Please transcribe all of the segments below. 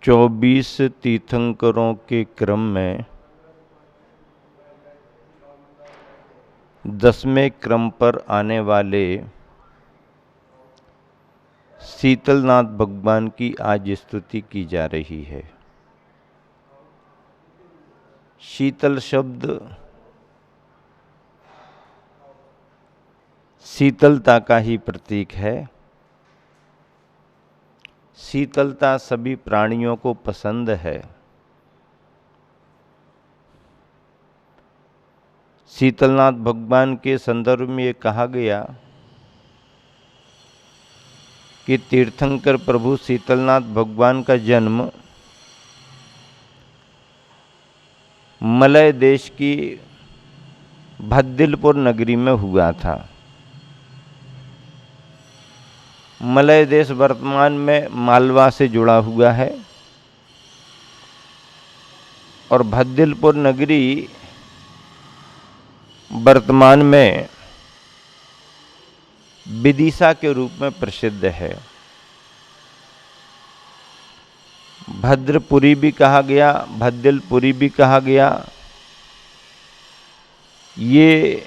24 तीर्थंकरों के क्रम में 10वें क्रम पर आने वाले शीतलनाथ भगवान की आज स्तुति की जा रही है। शीतल शब्द शीतलता का ही प्रतीक है। शीतलता सभी प्राणियों को पसंद है। शीतलनाथ भगवान के संदर्भ में ये कहा गया कि तीर्थंकर प्रभु शीतलनाथ भगवान का जन्म मलय देश की भद्दिलपुर नगरी में हुआ था। मलय देश वर्तमान में मालवा से जुड़ा हुआ है और भद्दिलपुर नगरी वर्तमान में विदिशा के रूप में प्रसिद्ध है। भद्रपुरी भी कहा गया, भद्दिलपुरी भी कहा गया। ये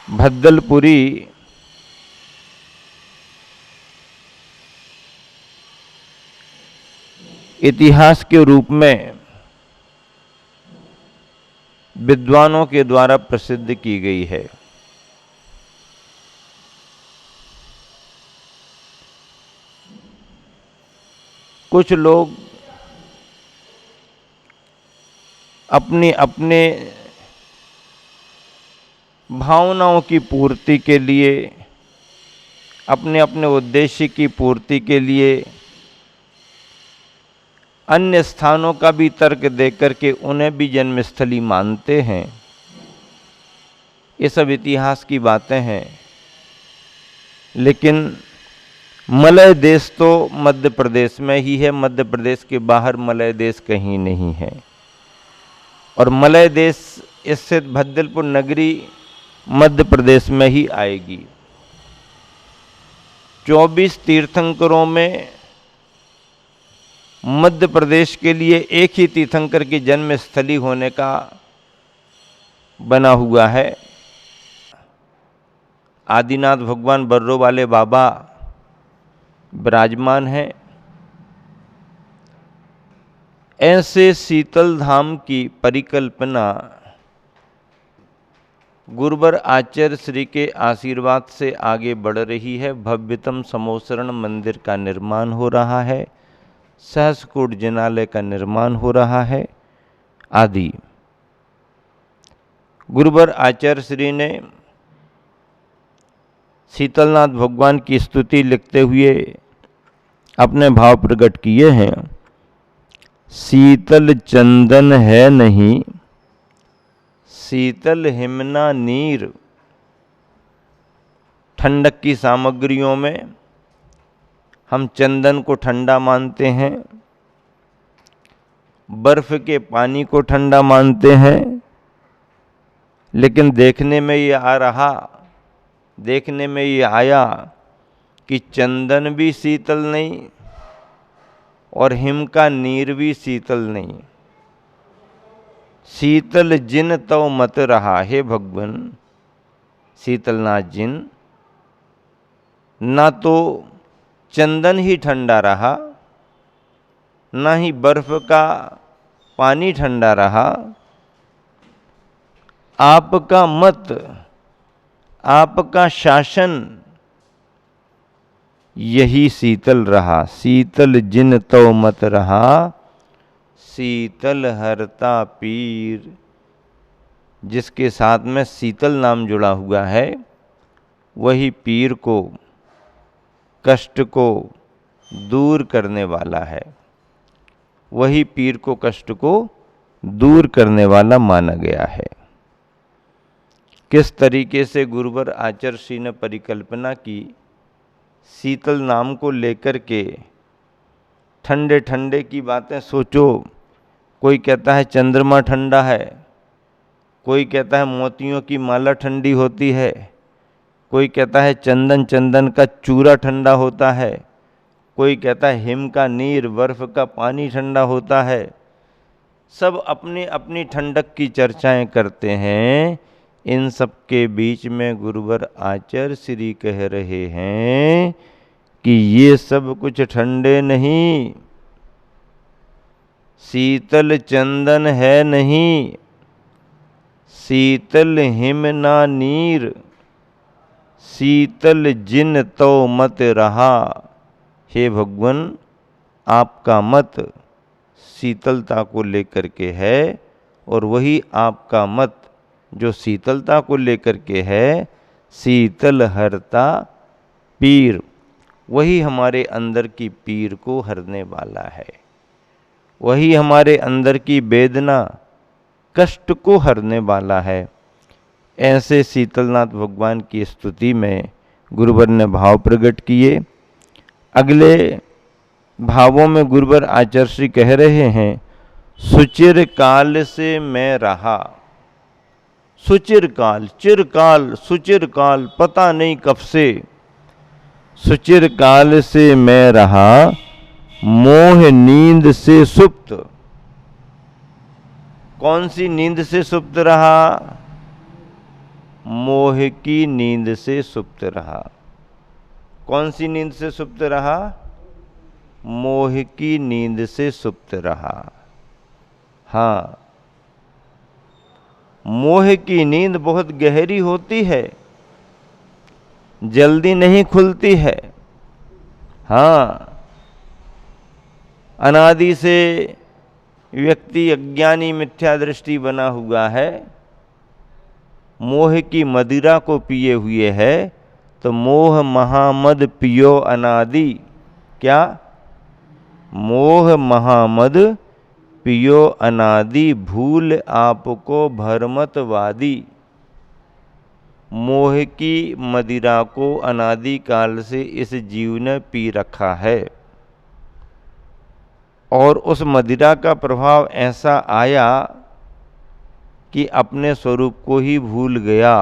भद्दलपुरी इतिहास के रूप में विद्वानों के द्वारा प्रसिद्ध की गई है। कुछ लोग अपने अपने भावनाओं की पूर्ति के लिए, अपने अपने उद्देश्य की पूर्ति के लिए अन्य स्थानों का भी तर्क देकर के उन्हें भी जन्मस्थली मानते हैं। ये सब इतिहास की बातें हैं। लेकिन मलय देश तो मध्य प्रदेश में ही है। मध्य प्रदेश के बाहर मलय देश कहीं नहीं है। और मलय देश स्थित भद्दिलपुर नगरी मध्य प्रदेश में ही आएगी। 24 तीर्थंकरों में मध्य प्रदेश के लिए एक ही तीर्थंकर की जन्म स्थली होने का बना हुआ है। आदिनाथ भगवान बर्रो वाले बाबा विराजमान हैं। ऐसे शीतल धाम की परिकल्पना गुरुवर आचार्य श्री के आशीर्वाद से आगे बढ़ रही है। भव्यतम समोसरण मंदिर का निर्माण हो रहा है। सहस्रकूट जिनालय का निर्माण हो रहा है आदि। गुरुवर आचार्य श्री ने शीतलनाथ भगवान की स्तुति लिखते हुए अपने भाव प्रकट किए हैं। शीतल चंदन है नहीं, शीतल हिमना नीर। ठंडक की सामग्रियों में हम चंदन को ठंडा मानते हैं, बर्फ के पानी को ठंडा मानते हैं। लेकिन देखने में ये आया कि चंदन भी शीतल नहीं और हिम का नीर भी शीतल नहीं। शीतल जिन तव मत रहा। हे भगवान शीतलनाथ जिन, ना तो चंदन ही ठंडा रहा, ना ही बर्फ का पानी ठंडा रहा। आपका मत, आपका शासन यही शीतल रहा। शीतल जिन तव मत रहा, शीतल हरता पीर। जिसके साथ में शीतल नाम जुड़ा हुआ है वही पीर को, कष्ट को दूर करने वाला है। वही पीर को, कष्ट को दूर करने वाला माना गया है। किस तरीके से गुरुवर आचार्य श्री ने परिकल्पना की शीतल नाम को लेकर के। ठंडे ठंडे की बातें सोचो। कोई कहता है चंद्रमा ठंडा है, कोई कहता है मोतियों की माला ठंडी होती है, कोई कहता है चंदन का चूरा ठंडा होता है, कोई कहता है हिम का नीर, बर्फ का पानी ठंडा होता है। सब अपनी अपनी ठंडक की चर्चाएं करते हैं। इन सब के बीच में गुरुवर आचार्य श्री कह रहे हैं कि ये सब कुछ ठंडे नहीं, शीतल चंदन है नहीं, शीतल हिम ना नीर, शीतल जिन तो मत रहा। हे भगवान, आपका मत शीतलता को लेकर के है, और वही आपका मत जो शीतलता को लेकर के है, शीतल हरता पीर, वही हमारे अंदर की पीर को हरने वाला है, वही हमारे अंदर की वेदना कष्ट को हरने वाला है। ऐसे शीतलनाथ भगवान की स्तुति में गुरुवर ने भाव प्रकट किए। अगले भावों में गुरुवर आचार्य श्री कह रहे हैं, सुचिर काल से मैं रहा। सुचिर काल, चिरकाल, सुचिर काल, पता नहीं कब से, सुचिर काल से मैं रहा, मोह नींद से सुप्त। कौन सी नींद से सुप्त रहा? मोह की नींद से सुप्त रहा। कौन सी नींद से सुप्त रहा? मोह की नींद से सुप्त रहा। हाँ, मोह की नींद बहुत गहरी होती है, जल्दी नहीं खुलती है। हाँ, अनादि से व्यक्ति अज्ञानी मिथ्या दृष्टि बना हुआ है, मोह की मदिरा को पिए हुए है। तो मोह महामद पियो अनादि। क्या? मोह महामद पियो अनादि, भूल आपको भरमतवादी। मोह की मदिरा को अनादि काल से इस जीव ने पी रखा है, और उस मदिरा का प्रभाव ऐसा आया कि अपने स्वरूप को ही भूल गया,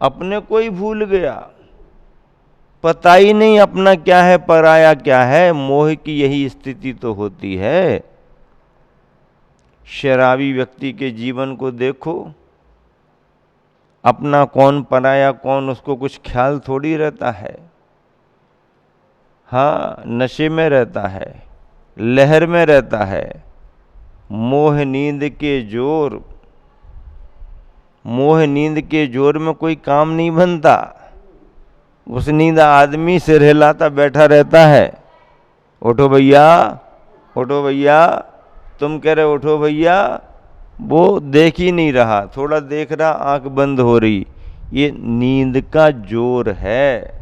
अपने को ही भूल गया। पता ही नहीं अपना क्या है, पराया क्या है। मोह की यही स्थिति तो होती है। शराबी व्यक्ति के जीवन को देखो, अपना कौन पराया कौन, उसको कुछ ख्याल थोड़ी रहता है। हाँ, नशे में रहता है, लहर में रहता है। मोह नींद के जोर, मोह नींद के जोर में कोई काम नहीं बनता। उस नींद आदमी सिर हिलाता बैठा रहता है, उठो भैया, उठो भैया, तुम कह रहे उठो भैया, वो देख ही नहीं रहा, थोड़ा देख रहा, आंख बंद हो रही। ये नींद का जोर है।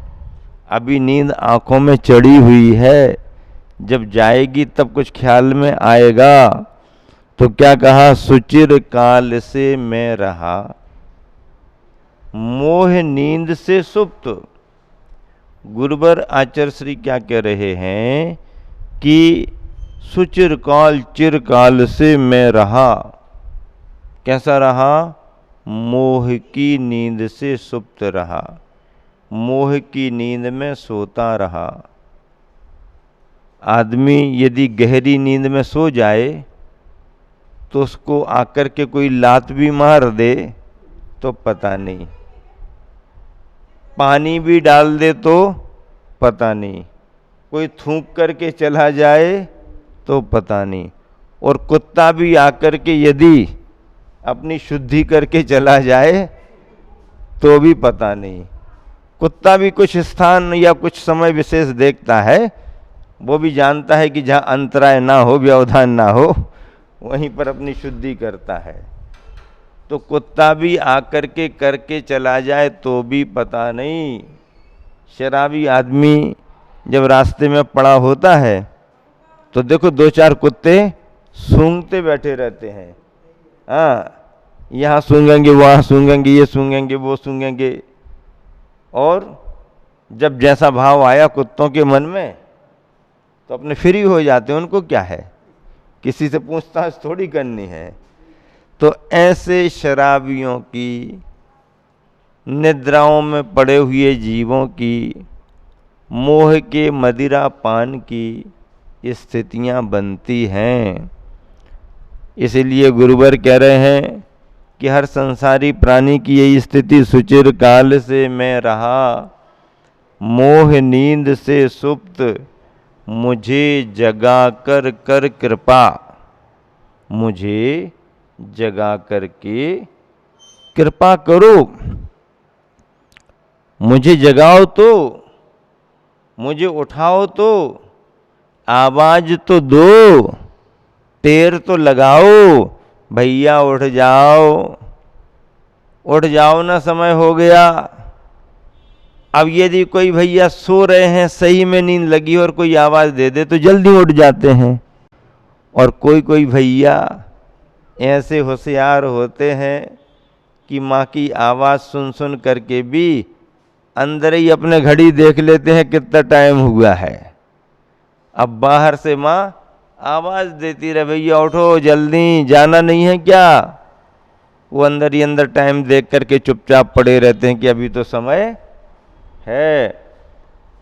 अभी नींद आंखों में चढ़ी हुई है, जब जाएगी तब कुछ ख्याल में आएगा। तो क्या कहा? सुचिर काल से मैं रहा, मोह नींद से सुप्त। गुरुवर आचार्य श्री क्या कह रहे हैं कि सुचिर काल, चिरकाल से मैं रहा। कैसा रहा? मोह की नींद से सुप्त रहा, मोह की नींद में सोता रहा। आदमी यदि गहरी नींद में सो जाए तो उसको आकर के कोई लात भी मार दे तो पता नहीं, पानी भी डाल दे तो पता नहीं, कोई थूक करके चला जाए तो पता नहीं, और कुत्ता भी आकर के यदि अपनी शुद्धि करके चला जाए तो भी पता नहीं। कुत्ता भी कुछ स्थान या कुछ समय विशेष देखता है, वो भी जानता है कि जहाँ अंतराय ना हो, व्यवधान ना हो, वहीं पर अपनी शुद्धि करता है। तो कुत्ता भी आकर के करके चला जाए तो भी पता नहीं। शराबी आदमी जब रास्ते में पड़ा होता है तो देखो दो चार कुत्ते सूंघते बैठे रहते हैं। हाँ, यहाँ सूंघेंगे, वहाँ सूंघेंगे, ये सूंघेंगे, वो सूंघेंगे। और जब जैसा भाव आया कुत्तों के मन में तो अपने फ्री हो जाते हैं। उनको क्या है, किसी से पूछताछ थोड़ी करनी है। तो ऐसे शराबियों की, निद्राओं में पड़े हुए जीवों की मोह के मदिरा पान की स्थितियां बनती हैं। इसलिए गुरुवर कह रहे हैं कि हर संसारी प्राणी की यही स्थिति, सुचिर काल से मैं रहा मोह नींद से सुप्त, मुझे जगा कर कर कृपा, मुझे जगा करके कृपा करो। मुझे जगाओ तो, मुझे उठाओ तो, आवाज तो दो, टेर तो लगाओ, भैया उठ जाओ, उठ जाओ ना, समय हो गया। अब यदि कोई भैया सो रहे हैं, सही में नींद लगी और कोई आवाज दे दे तो जल्दी उठ जाते हैं। और कोई कोई भैया ऐसे होशियार होते हैं कि माँ की आवाज सुन सुन करके भी अंदर ही अपने घड़ी देख लेते हैं कितना टाइम हुआ है। अब बाहर से माँ आवाज देती रहे, भैया उठो जल्दी, जाना नहीं है क्या? वो अंदर ही अंदर टाइम देख करके चुपचाप पड़े रहते हैं कि अभी तो समय है।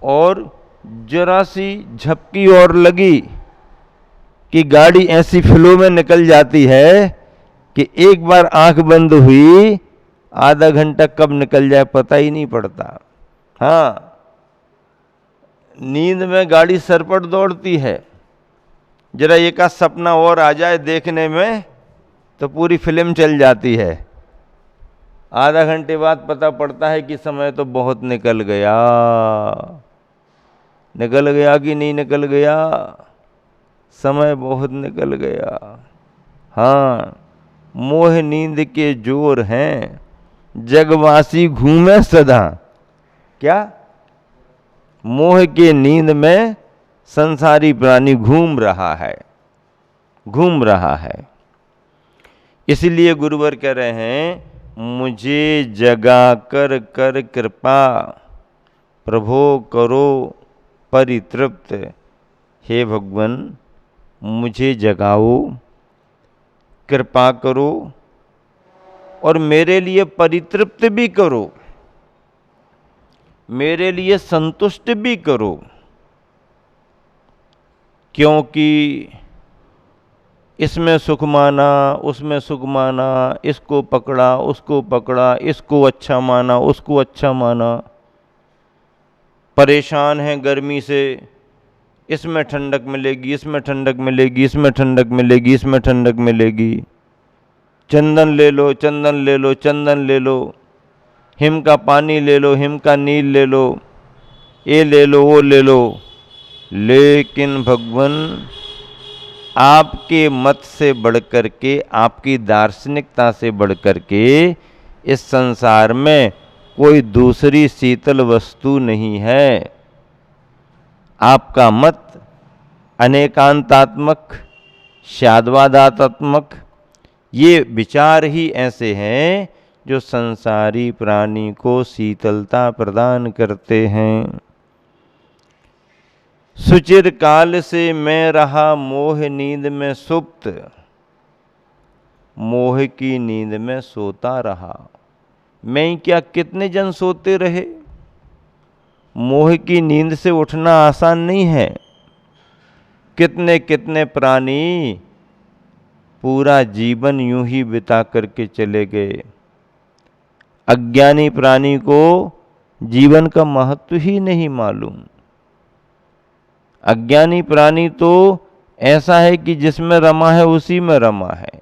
और जरा सी झपकी और लगी कि गाड़ी ऐसी फ्लो में निकल जाती है कि एक बार आंख बंद हुई, आधा घंटा कब निकल जाए पता ही नहीं पड़ता। हाँ, नींद में गाड़ी सरपट दौड़ती है, जरा एक आध सपना और आ जाए देखने में तो पूरी फिल्म चल जाती है। आधा घंटे बाद पता पड़ता है कि समय तो बहुत निकल गया। निकल गया कि नहीं निकल गया? समय बहुत निकल गया। हाँ, मोह नींद के जोर हैं, जगवासी घूमे सदा। क्या? मोह के नींद में संसारी प्राणी घूम रहा है, घूम रहा है। इसलिए गुरुवर कह रहे हैं, मुझे जगा कर कर कृपा, प्रभो करो परितृप्त। हे भगवान, मुझे जगाओ, कृपा करो और मेरे लिए परितृप्त भी करो, मेरे लिए संतुष्ट भी करो। क्योंकि इसमें सुख माना, उसमें सुख माना, इसको पकड़ा, उसको पकड़ा, इसको अच्छा माना, उसको अच्छा माना। परेशान हैं गर्मी से, इसमें ठंडक मिलेगी, इसमें ठंडक मिलेगी, इसमें ठंडक मिलेगी, इसमें ठंडक मिलेगी। चंदन ले लो, चंदन ले लो, चंदन ले लो, हिम का पानी ले लो, हिम का नील ले लो, ये ले लो, वो ले लो। लेकिन भगवान, आपके मत से बढ़कर के, आपकी दार्शनिकता से बढ़कर के इस संसार में कोई दूसरी शीतल वस्तु नहीं है। आपका मत अनेकांतात्मक, शाद्वादात्मक, ये विचार ही ऐसे हैं जो संसारी प्राणी को शीतलता प्रदान करते हैं। सुचिर काल से मैं रहा मोह नींद में सुप्त, मोह की नींद में सोता रहा। मैं क्या, कितने जन सोते रहे? मोह की नींद से उठना आसान नहीं है। कितने कितने प्राणी पूरा जीवन यूं ही बिता करके चले गए। अज्ञानी प्राणी को जीवन का महत्व ही नहीं मालूम। अज्ञानी प्राणी तो ऐसा है कि जिसमें रमा है उसी में रमा है।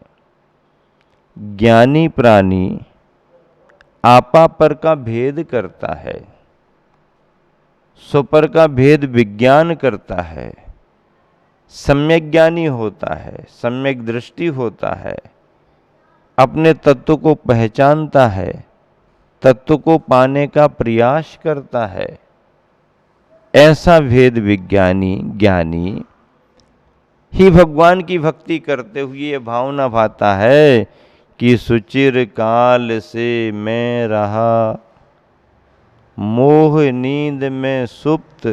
ज्ञानी प्राणी आपा पर का भेद करता है, स्वपर का भेद विज्ञान करता है, सम्यक ज्ञानी होता है, सम्यक दृष्टि होता है, अपने तत्व को पहचानता है, तत्व को पाने का प्रयास करता है। ऐसा भेद विज्ञानी ज्ञानी ही भगवान की भक्ति करते हुए ये भावना भाता है कि सुचिर काल से मैं रहा मोह नींद में सुप्त,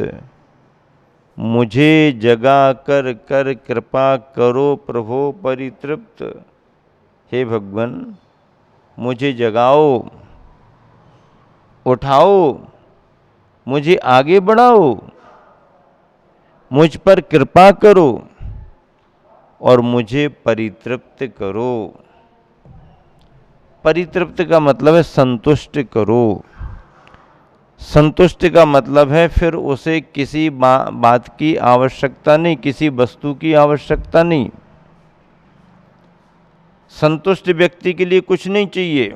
मुझे जगा कर कर कृपा करो प्रभो परितृप्त। हे भगवान, मुझे जगाओ, उठाओ, मुझे आगे बढ़ाओ, मुझ पर कृपा करो और मुझे परितृप्त करो। परितृप्त का मतलब है संतुष्ट करो। संतुष्ट का मतलब है फिर उसे किसी बात की आवश्यकता नहीं, किसी वस्तु की आवश्यकता नहीं। संतुष्ट व्यक्ति के लिए कुछ नहीं चाहिए।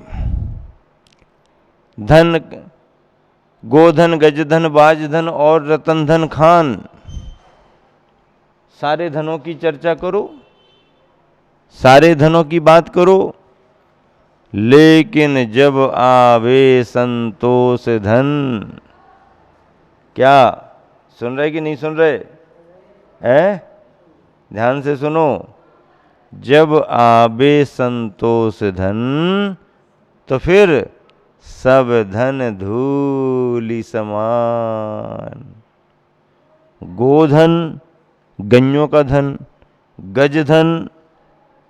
धन, गोधन, गजधन, बाजधन और रतन धन खान, सारे धनों की चर्चा करो, सारे धनों की बात करो, लेकिन जब आवे संतोष धन, क्या सुन रहे कि नहीं सुन रहे हैं? ध्यान से सुनो। जब आवे संतोष धन तो फिर सब धन धूलि समान। गोधन गइयों का धन, गजधन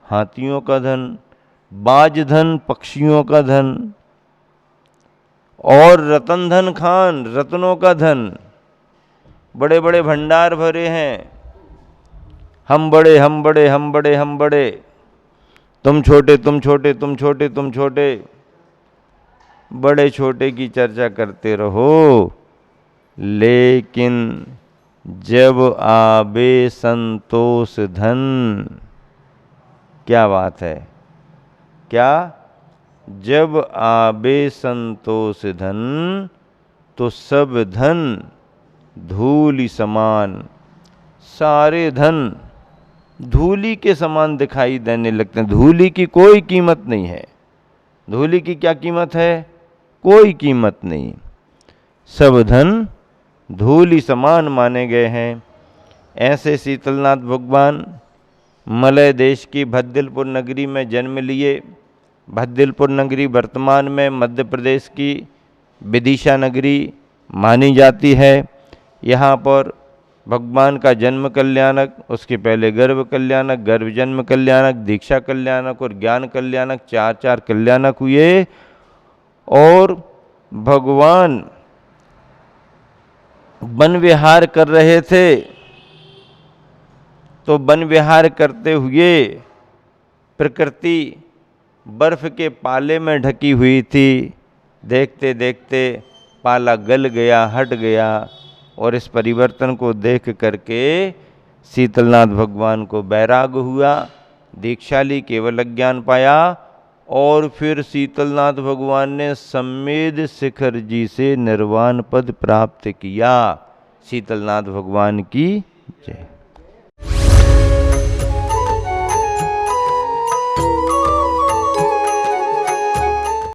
हाथियों का धन, बाजधन पक्षियों का धन और रतन धन खान, रत्नों का धन। बड़े बड़े भंडार भरे हैं। हम बड़े, हम बड़े, हम बड़े, हम बड़े, तुम छोटे, तुम छोटे, तुम छोटे, तुम छोटे। बड़े छोटे की चर्चा करते रहो, लेकिन जब आवे संतोष धन, क्या बात है, क्या? जब आवे संतोष धन तो सब धन धूलि समान, सारे धन धूलि के समान दिखाई देने लगते हैं। धूलि की कोई कीमत नहीं है। धूलि की क्या कीमत है? कोई कीमत नहीं। सब धन धूलि समान माने गए हैं। ऐसे शीतलनाथ भगवान मलय देश की भद्दिलपुर नगरी में जन्म लिए। भद्दिलपुर नगरी वर्तमान में मध्य प्रदेश की विदिशा नगरी मानी जाती है। यहाँ पर भगवान का जन्म कल्याणक, उसके पहले गर्भ कल्याणक, गर्भ जन्म कल्याणक, दीक्षा कल्याणक और ज्ञान कल्याणक, चार चार कल्याणक हुए। और भगवान वन विहार कर रहे थे, तो वन विहार करते हुए प्रकृति बर्फ के पाले में ढकी हुई थी। देखते देखते पाला गल गया, हट गया, और इस परिवर्तन को देख करके शीतलनाथ भगवान को वैराग हुआ, दीक्षा ली, केवल ज्ञान पाया, और फिर शीतलनाथ भगवान ने सम्मेद शिखर जी से निर्वाण पद प्राप्त किया। शीतलनाथ भगवान की जय।